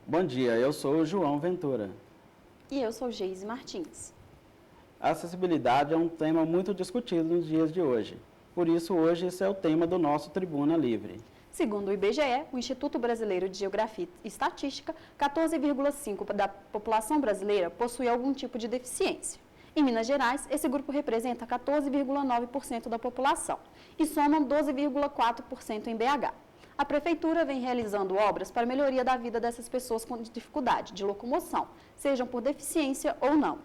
Bom dia, eu sou o João Ventura. E eu sou Geise Martins. A acessibilidade é um tema muito discutido nos dias de hoje. Por isso, hoje, esse é o tema do nosso Tribuna Livre. Segundo o IBGE, o Instituto Brasileiro de Geografia e Estatística, 14,5% da população brasileira possui algum tipo de deficiência. Em Minas Gerais, esse grupo representa 14,9% da população e soma 12,4% em BH. A Prefeitura vem realizando obras para a melhoria da vida dessas pessoas com dificuldade de locomoção, sejam por deficiência ou não.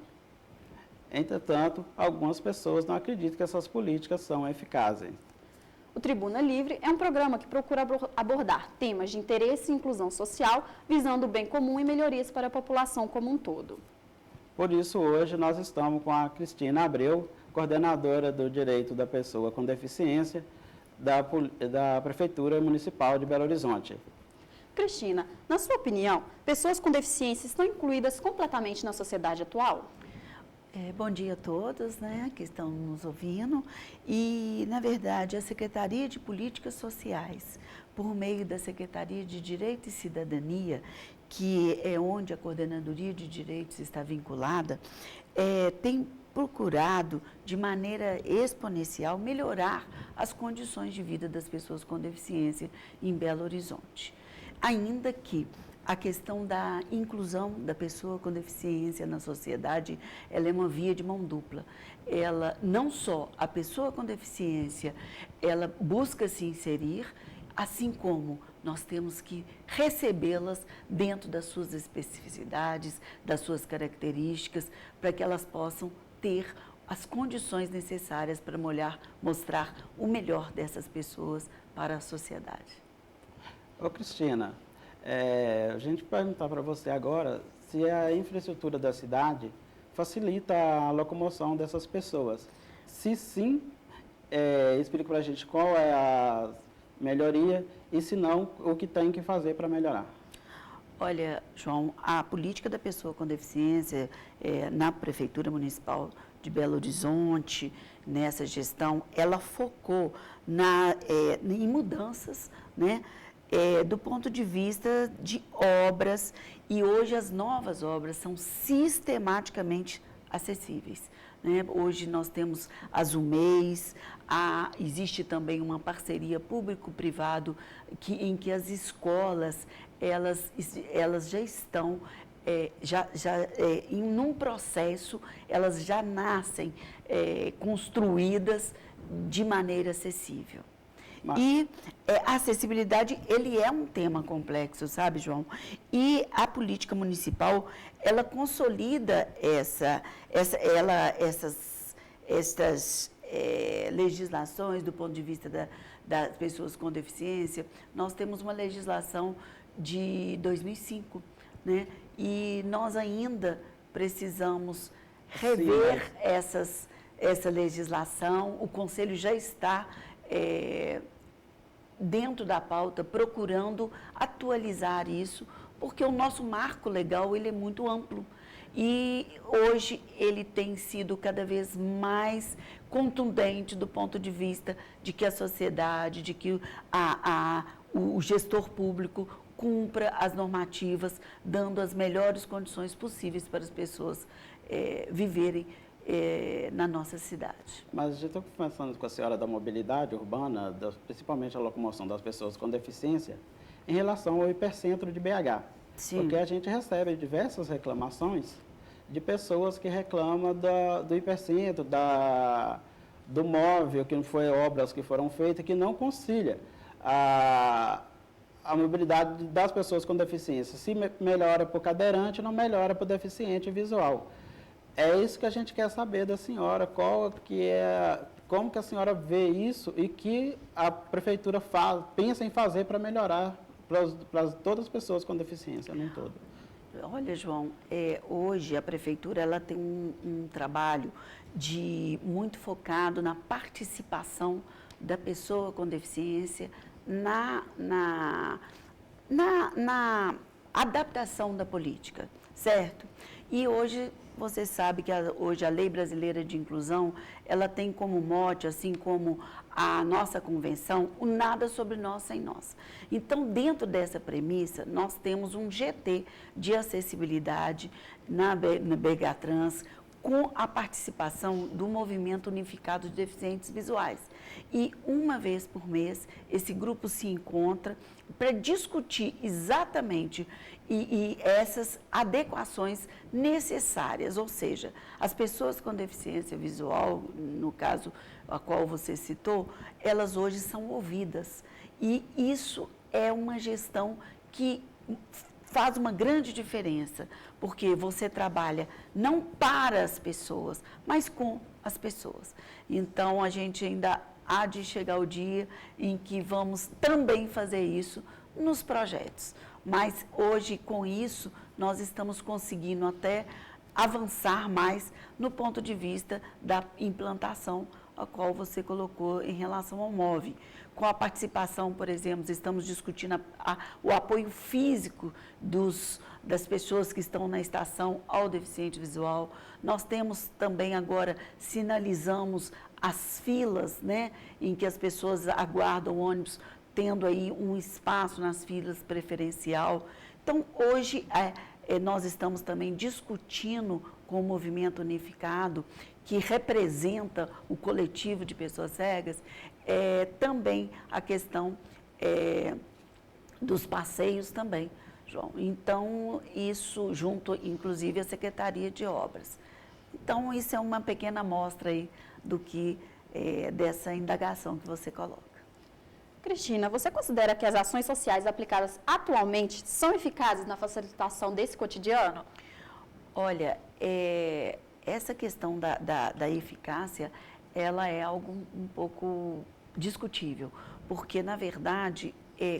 Entretanto, algumas pessoas não acreditam que essas políticas são eficazes. O Tribuna Livre é um programa que procura abordar temas de interesse e inclusão social, visando o bem comum e melhorias para a população como um todo. Por isso, hoje, nós estamos com a Cristina Abreu, coordenadora do Direito da Pessoa com Deficiência da Prefeitura Municipal de Belo Horizonte. Cristina, na sua opinião, pessoas com deficiência estão incluídas completamente na sociedade atual? Bom dia a todos, que estão nos ouvindo. E, na verdade, a Secretaria de Políticas Sociais, por meio da Secretaria de Direito e Cidadania, que é onde a Coordenadoria de Direitos está vinculada, tem procurado, de maneira exponencial, melhorar as condições de vida das pessoas com deficiência em Belo Horizonte. Ainda que a questão da inclusão da pessoa com deficiência na sociedade, ela é uma via de mão dupla. Ela, não só a pessoa com deficiência, ela busca se inserir, assim como nós temos que recebê-las dentro das suas especificidades, das suas características, para que elas possam ter as condições necessárias para mostrar o melhor dessas pessoas para a sociedade. Ô Cristina, a gente perguntar para você agora se a infraestrutura da cidade facilita a locomoção dessas pessoas. Se sim, explica para a gente qual é a melhoria e, se não, o que tem que fazer para melhorar. Olha, João, a política da pessoa com deficiência na Prefeitura Municipal de Belo Horizonte, nessa gestão, ela focou em mudanças, do ponto de vista de obras, e hoje as novas obras são sistematicamente acessíveis. Hoje nós temos as UMEIs, existe também uma parceria público-privado em que as escolas elas já estão em um processo, elas já nascem construídas de maneira acessível. E a acessibilidade, ele é um tema complexo, sabe, João? E a política municipal, ela consolida essas legislações do ponto de vista das pessoas com deficiência. Nós temos uma legislação de 2005, e nós ainda precisamos rever essa legislação. O Conselho já está dentro da pauta, procurando atualizar isso, porque o nosso marco legal ele é muito amplo e hoje ele tem sido cada vez mais contundente do ponto de vista de que a sociedade, de que o gestor público cumpra as normativas, dando as melhores condições possíveis para as pessoas viverem na nossa cidade. Mas a gente está conversando com a senhora da mobilidade urbana, principalmente a locomoção das pessoas com deficiência, em relação ao hipercentro de BH. Sim. Porque a gente recebe diversas reclamações de pessoas que reclamam do hipercentro, do móvel, que não foi obras que foram feitas, que não concilia a mobilidade das pessoas com deficiência. Se melhora para o cadeirante, não melhora para o deficiente visual. É isso que a gente quer saber da senhora, como que a senhora vê isso e que a prefeitura pensa em fazer para melhorar para todas as pessoas com deficiência, no todo. Olha, João, hoje a prefeitura ela tem um trabalho muito focado na participação da pessoa com deficiência na adaptação da política, certo? E hoje, você sabe que hoje a Lei Brasileira de Inclusão, ela tem como mote, assim como a nossa convenção, o nada sobre nós sem nós. Então, dentro dessa premissa, nós temos um GT de acessibilidade na BH Trans, com a participação do Movimento Unificado de Deficientes Visuais. E uma vez por mês, esse grupo se encontra para discutir exatamente essas adequações necessárias, ou seja, as pessoas com deficiência visual, no caso a qual você citou, elas hoje são ouvidas. E isso é uma gestão que faz uma grande diferença, porque você trabalha não para as pessoas, mas com as pessoas. Então, a gente ainda há de chegar o dia em que vamos também fazer isso nos projetos. Mas hoje, com isso, nós estamos conseguindo até avançar mais no ponto de vista da implantação, a qual você colocou em relação ao MOVE. Com a participação, por exemplo, estamos discutindo o apoio físico das pessoas que estão na estação ao deficiente visual. Nós temos também agora, sinalizamos as filas, né, em que as pessoas aguardam o ônibus, tendo aí um espaço nas filas preferencial. Então, hoje, nós estamos também discutindo com o Movimento Unificado, que representa o coletivo de pessoas cegas, também a questão dos passeios também, João. Então, isso junto, inclusive, à Secretaria de Obras. Então, isso é uma pequena amostra aí do que, dessa indagação que você coloca. Cristina, você considera que as ações sociais aplicadas atualmente são eficazes na facilitação desse cotidiano? Olha, essa questão da eficácia, ela é algo um pouco discutível, porque, na verdade,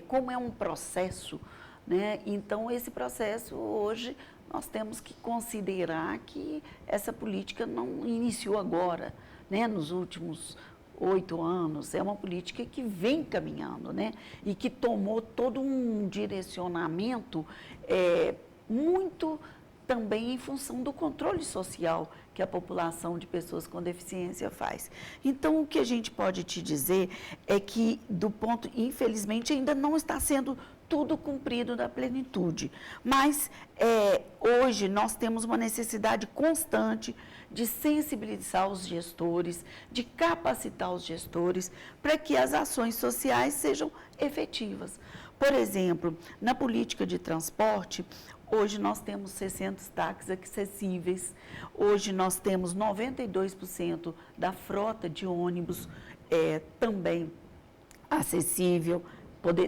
como é um processo, né, então esse processo, hoje, nós temos que considerar que essa política não iniciou agora, né, nos últimos 8 anos, é uma política que vem caminhando, né, e que tomou todo um direcionamento muito também em função do controle social que a população de pessoas com deficiência faz. Então, o que a gente pode te dizer é que, infelizmente, ainda não está sendo tudo cumprido na plenitude, mas hoje nós temos uma necessidade constante de sensibilizar os gestores, de capacitar os gestores para que as ações sociais sejam efetivas. Por exemplo, na política de transporte, hoje nós temos 600 táxis acessíveis, hoje nós temos 92% da frota de ônibus também acessível,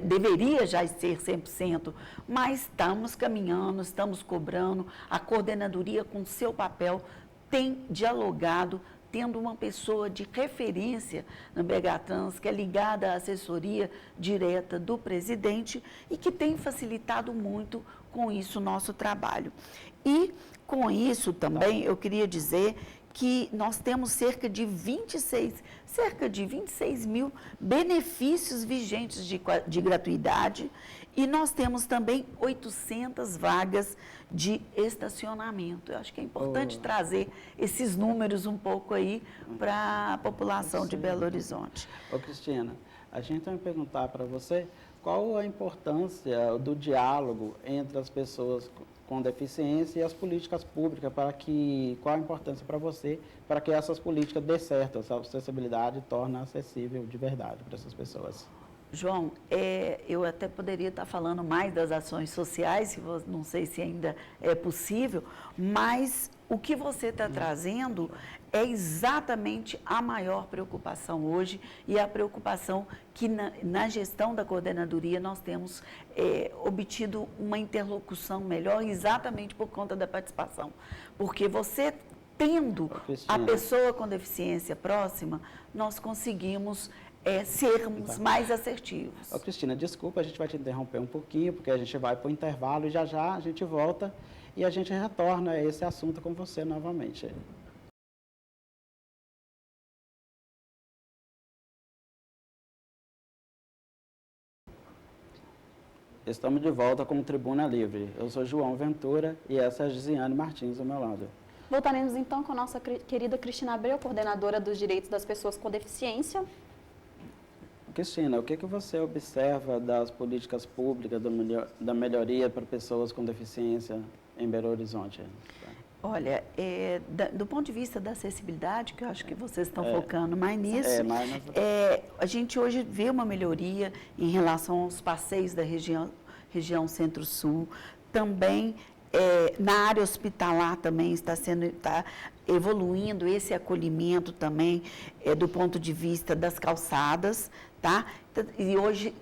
deveria já ser 100%, mas estamos caminhando, estamos cobrando, a coordenadoria com seu papel tem dialogado, tendo uma pessoa de referência na BH Trans, que é ligada à assessoria direta do presidente e que tem facilitado muito com isso o nosso trabalho. E com isso também eu queria dizer que nós temos cerca de 26 mil benefícios vigentes de gratuidade e nós temos também 800 vagas de estacionamento. Eu acho que é importante trazer esses números um pouco aí para a população de Belo Horizonte. Cristina, a gente vai perguntar para você qual a importância do diálogo entre as pessoas com deficiência e as políticas públicas, qual a importância para você, para que essas políticas dê certo, essa acessibilidade torne acessível de verdade para essas pessoas. João, eu até poderia estar falando mais das ações sociais, não sei se ainda é possível, mas o que você está trazendo é exatamente a maior preocupação hoje e a preocupação que na gestão da coordenadoria nós temos obtido uma interlocução melhor exatamente por conta da participação. Porque você tendo a pessoa com deficiência próxima, nós conseguimos sermos mais assertivos. Cristina, desculpa, a gente vai te interromper um pouquinho, porque a gente vai para o intervalo e já a gente volta e a gente retorna a esse assunto com você novamente. Estamos de volta com o Tribuna Livre. Eu sou João Ventura e essa é a Gisiane Martins ao meu lado. Voltaremos então com a nossa querida Cristina Abreu, coordenadora dos direitos das pessoas com deficiência. Cristina, o que você observa das políticas públicas da melhoria para pessoas com deficiência em Belo Horizonte? Olha, do ponto de vista da acessibilidade, que eu acho que vocês estão focando mais nisso, a gente hoje vê uma melhoria em relação aos passeios da região Centro-Sul, também na área hospitalar também está evoluindo esse acolhimento também do ponto de vista das calçadas, tá? E hoje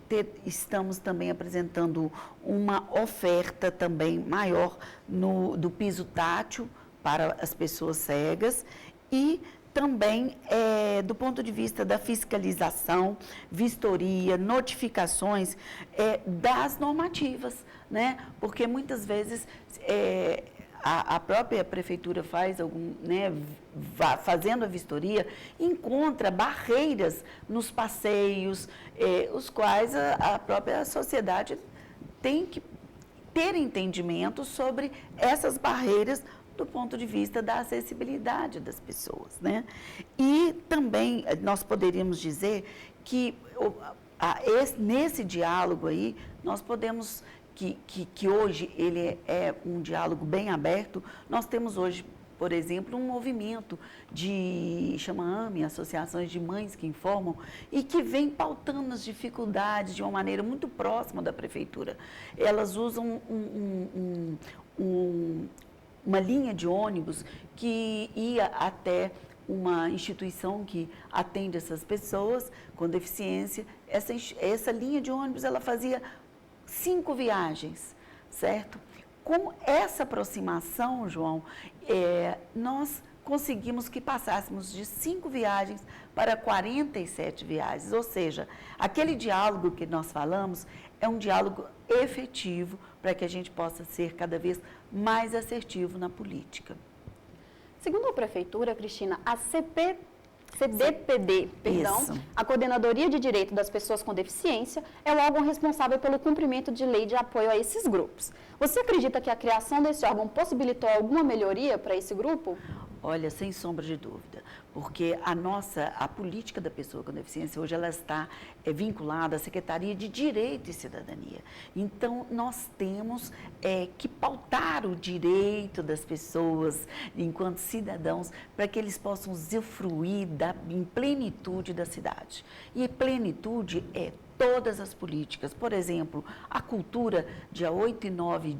estamos também apresentando uma oferta também maior do piso tátil para as pessoas cegas e também do ponto de vista da fiscalização, vistoria, notificações das normativas, né? Porque muitas vezes a própria prefeitura faz fazendo a vistoria, encontra barreiras nos passeios, os quais a própria sociedade tem que ter entendimento sobre essas barreiras do ponto de vista da acessibilidade das pessoas, né? E também nós poderíamos dizer que nesse diálogo aí, nós podemos que hoje ele é um diálogo bem aberto. Nós temos hoje, por exemplo, um movimento chama AME, Associações de Mães que Informam, e que vem pautando as dificuldades de uma maneira muito próxima da prefeitura. Elas usam uma linha de ônibus que ia até uma instituição que atende essas pessoas com deficiência. Essa linha de ônibus, ela fazia 5 viagens, certo? Com essa aproximação, João, nós conseguimos que passássemos de 5 viagens para 47 viagens, ou seja, aquele diálogo que nós falamos é um diálogo efetivo para que a gente possa ser cada vez mais assertivo na política. Segundo a Prefeitura, Cristina, a CDPD, a Coordenadoria de Direito das Pessoas com Deficiência, é o órgão responsável pelo cumprimento de lei de apoio a esses grupos. Você acredita que a criação desse órgão possibilitou alguma melhoria para esse grupo? Olha, sem sombra de dúvida, porque a política da pessoa com deficiência hoje ela está vinculada à Secretaria de Direito e Cidadania. Então, nós temos que pautar o direito das pessoas, enquanto cidadãos, para que eles possam usufruir em plenitude da cidade. E plenitude é todas as políticas. Por exemplo, a cultura, dia 8 e 9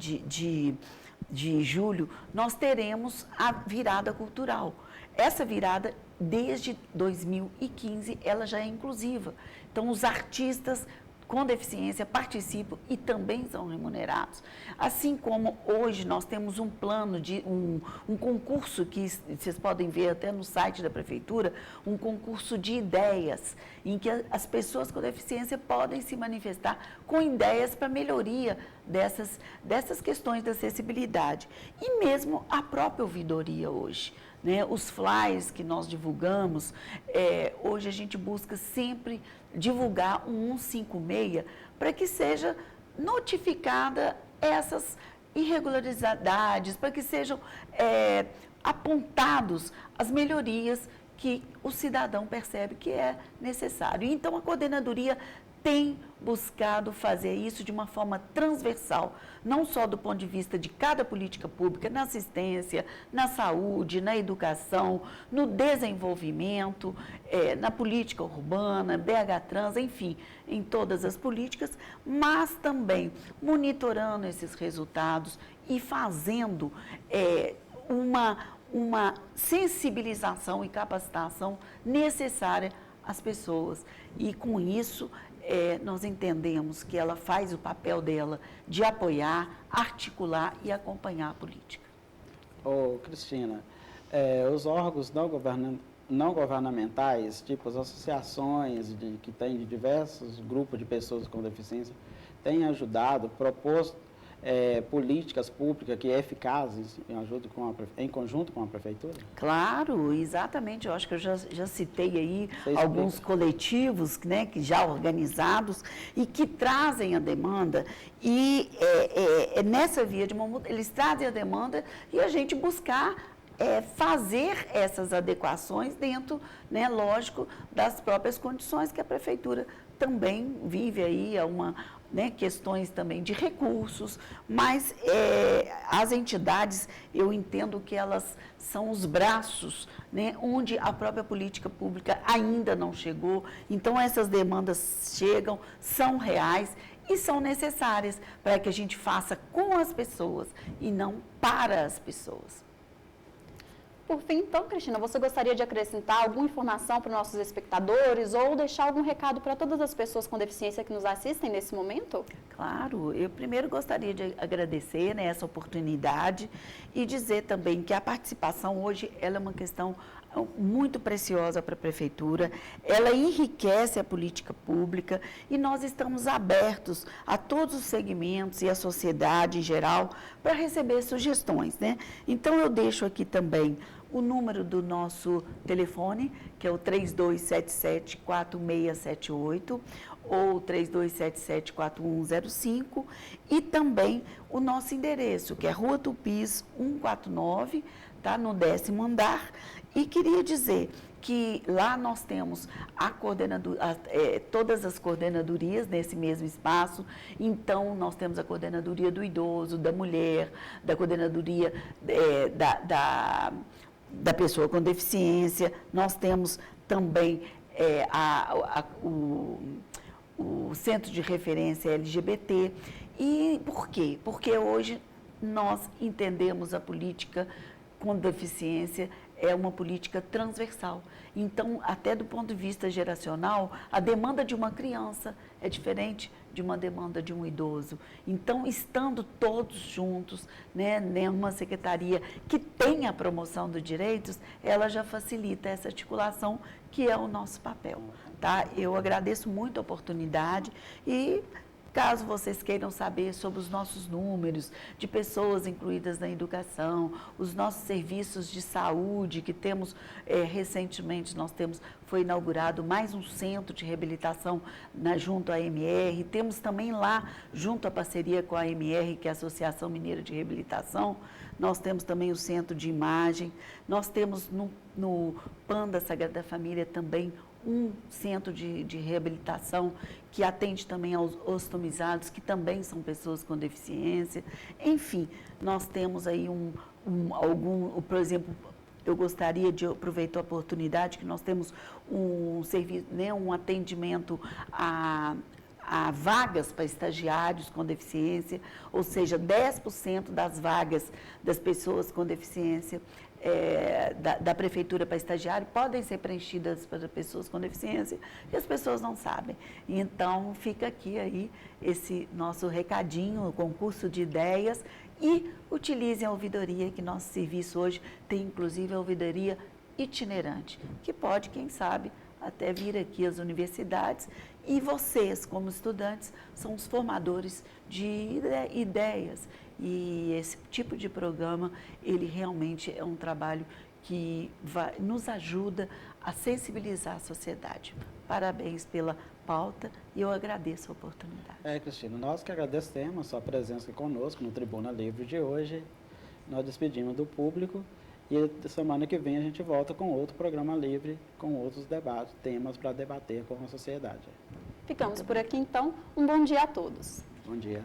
de julho, nós teremos a virada cultural. Essa virada, desde 2015, ela já é inclusiva. Então, os artistas com deficiência participam e também são remunerados. Assim como hoje nós temos um plano de um concurso que vocês podem ver até no site da Prefeitura, um concurso de ideias, em que as pessoas com deficiência podem se manifestar com ideias para melhoria dessas questões da acessibilidade. E mesmo a própria ouvidoria hoje, né? Os flyers que nós divulgamos, hoje a gente busca sempre divulgar um 156 para que seja notificada essas irregularidades, para que sejam apontados as melhorias que o cidadão percebe que é necessário. Então, a coordenadoria tem buscado fazer isso de uma forma transversal, não só do ponto de vista de cada política pública, na assistência, na saúde, na educação, no desenvolvimento, na política urbana, BH Trans, enfim, em todas as políticas, mas também monitorando esses resultados e fazendo uma sensibilização e capacitação necessária às pessoas. E com isso, nós entendemos que ela faz o papel dela de apoiar, articular e acompanhar a política. Cristina, os órgãos não governamentais, tipo as associações que têm de diversos grupos de pessoas com deficiência, têm ajudado, proposto políticas públicas que eficazes em conjunto com a Prefeitura? Claro, exatamente. Eu acho que eu já citei aí Você alguns explica. coletivos, né, que já organizados e que trazem a demanda. E nessa via de uma mudança, eles trazem a demanda e a gente buscar fazer essas adequações dentro, né, lógico, das próprias condições que a Prefeitura também vive aí, né, questões também de recursos, mas as entidades, eu entendo que elas são os braços, né, onde a própria política pública ainda não chegou, então essas demandas chegam, são reais e são necessárias para que a gente faça com as pessoas e não para as pessoas. Por fim, então, Cristina, você gostaria de acrescentar alguma informação para os nossos espectadores ou deixar algum recado para todas as pessoas com deficiência que nos assistem nesse momento? Claro, eu primeiro gostaria de agradecer, né, essa oportunidade e dizer também que a participação hoje ela é uma questão muito preciosa para a Prefeitura, ela enriquece a política pública e nós estamos abertos a todos os segmentos e a sociedade em geral para receber sugestões, né? Então, eu deixo aqui também o número do nosso telefone, que é o 3277-4678 ou 3277-4105 e também o nosso endereço, que é Rua Tupis 149, tá, no 10º andar. E queria dizer que lá nós temos todas as coordenadorias nesse mesmo espaço. Então, nós temos a coordenadoria do idoso, da mulher, da coordenadoria da pessoa com deficiência. Nós temos também o Centro de Referência LGBT. E por quê? Porque hoje nós entendemos a política com deficiência é uma política transversal. Então, até do ponto de vista geracional, a demanda de uma criança é diferente de uma demanda de um idoso. Então, estando todos juntos, né, numa secretaria que tem a promoção dos direitos, ela já facilita essa articulação, que é o nosso papel. Tá? Eu agradeço muito a oportunidade e caso vocês queiram saber sobre os nossos números de pessoas incluídas na educação, os nossos serviços de saúde que temos, recentemente foi inaugurado mais um centro de reabilitação junto à AMR, temos também lá, junto à parceria com a AMR, que é a Associação Mineira de Reabilitação, nós temos também o centro de imagem, nós temos no PAN da Sagrada Família também um centro de reabilitação que atende também aos ostomizados, que também são pessoas com deficiência. Enfim, nós temos aí por exemplo, eu gostaria de aproveitar a oportunidade que nós temos um serviço, né, um atendimento a vagas para estagiários com deficiência, ou seja, 10% das vagas das pessoas com deficiência da Prefeitura para estagiário podem ser preenchidas para pessoas com deficiência e as pessoas não sabem. Então, fica aqui aí esse nosso recadinho, o concurso de ideias e utilizem a ouvidoria, que nosso serviço hoje tem inclusive a ouvidoria itinerante, que pode, quem sabe, até vir aqui às universidades e vocês, como estudantes, são os formadores de ideias. E esse tipo de programa, ele realmente é um trabalho que nos ajuda a sensibilizar a sociedade. Parabéns pela pauta e eu agradeço a oportunidade. Cristina, nós que agradecemos a sua presença conosco no Tribuna Livre de hoje. Nós despedimos do público e semana que vem a gente volta com outro programa livre, com outros debates, temas para debater com a sociedade. Ficamos por aqui então. Um bom dia a todos. Bom dia.